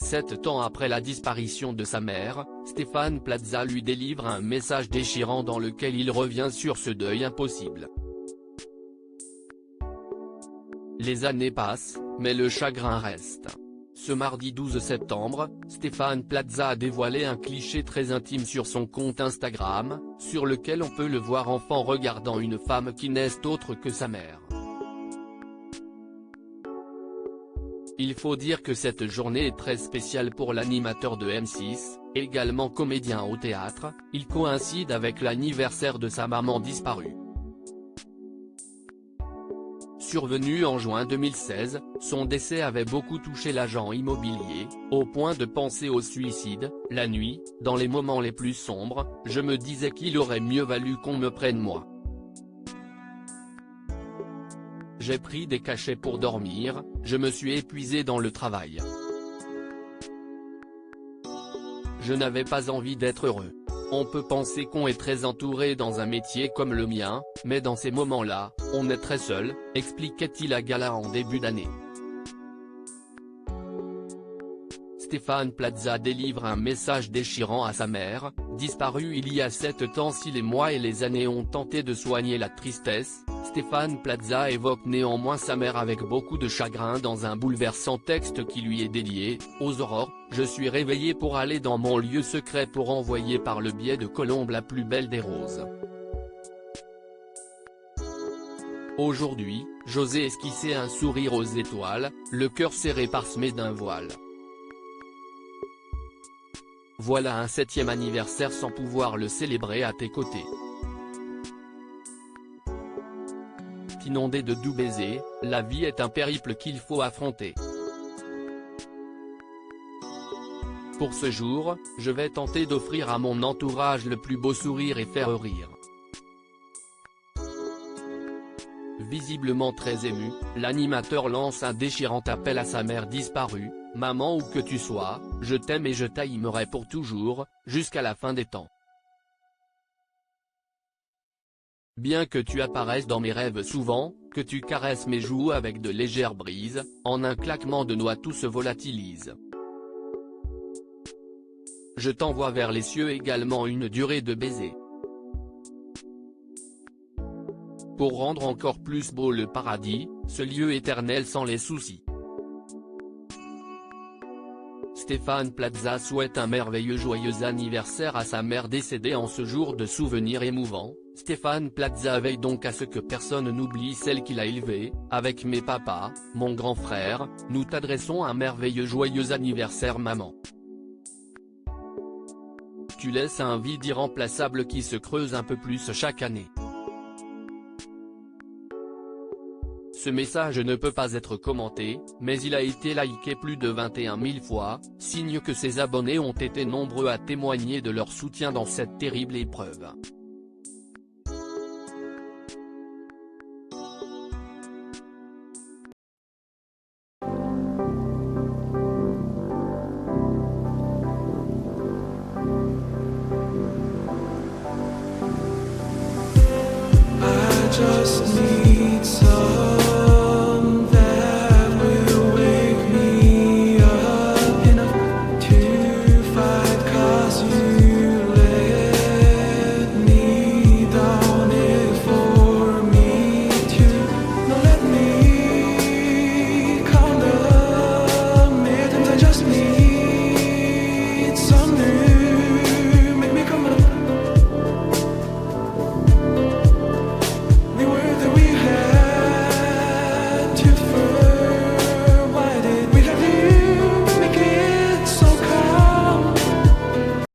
7 ans après la disparition de sa mère, Stéphane Plaza lui délivre un message déchirant dans lequel il revient sur ce deuil impossible. Les années passent, mais le chagrin reste. Ce mardi 12 septembre, Stéphane Plaza a dévoilé un cliché très intime sur son compte Instagram, sur lequel on peut le voir enfant regardant une femme qui n'est autre que sa mère. Il faut dire que cette journée est très spéciale pour l'animateur de M6, également comédien au théâtre, il coïncide avec l'anniversaire de sa maman disparue. Survenu en juin 2016, son décès avait beaucoup touché l'agent immobilier, au point de penser au suicide. La nuit, dans les moments les plus sombres, je me disais qu'il aurait mieux valu qu'on me prenne moi. J'ai pris des cachets pour dormir, je me suis épuisé dans le travail. Je n'avais pas envie d'être heureux. On peut penser qu'on est très entouré dans un métier comme le mien, mais dans ces moments-là, on est très seul, expliquait-il à Gala en début d'année. Stéphane Plaza délivre un message déchirant à sa mère, disparue il y a 7 ans. Si les mois et les années ont tenté de soigner la tristesse, Stéphane Plaza évoque néanmoins sa mère avec beaucoup de chagrin dans un bouleversant texte qui lui est dédié. Aux aurores, je suis réveillé pour aller dans mon lieu secret pour envoyer par le biais de Colombe la plus belle des roses. Aujourd'hui, j'osais esquisser un sourire aux étoiles, le cœur serré parsemé d'un voile. Voilà un 7e anniversaire sans pouvoir le célébrer à tes côtés. Inondé de doux baisers, la vie est un périple qu'il faut affronter. Pour ce jour, je vais tenter d'offrir à mon entourage le plus beau sourire et faire rire. Visiblement très ému, l'animateur lance un déchirant appel à sa mère disparue. Maman, où que tu sois, je t'aime et je t'aimerai pour toujours, jusqu'à la fin des temps. Bien que tu apparaisses dans mes rêves souvent, que tu caresses mes joues avec de légères brises, en un claquement de doigts tout se volatilise. Je t'envoie vers les cieux également une durée de baisers. Pour rendre encore plus beau le paradis, ce lieu éternel sans les soucis. Stéphane Plaza souhaite un merveilleux joyeux anniversaire à sa mère décédée en ce jour de souvenirs émouvants. Stéphane Plaza veille donc à ce que personne n'oublie celle qu'il a élevée. Avec mes papas, mon grand frère, nous t'adressons un merveilleux joyeux anniversaire maman. Tu laisses un vide irremplaçable qui se creuse un peu plus chaque année. Ce message ne peut pas être commenté, mais il a été liké plus de 21 000 fois, signe que ses abonnés ont été nombreux à témoigner de leur soutien dans cette terrible épreuve. I just need some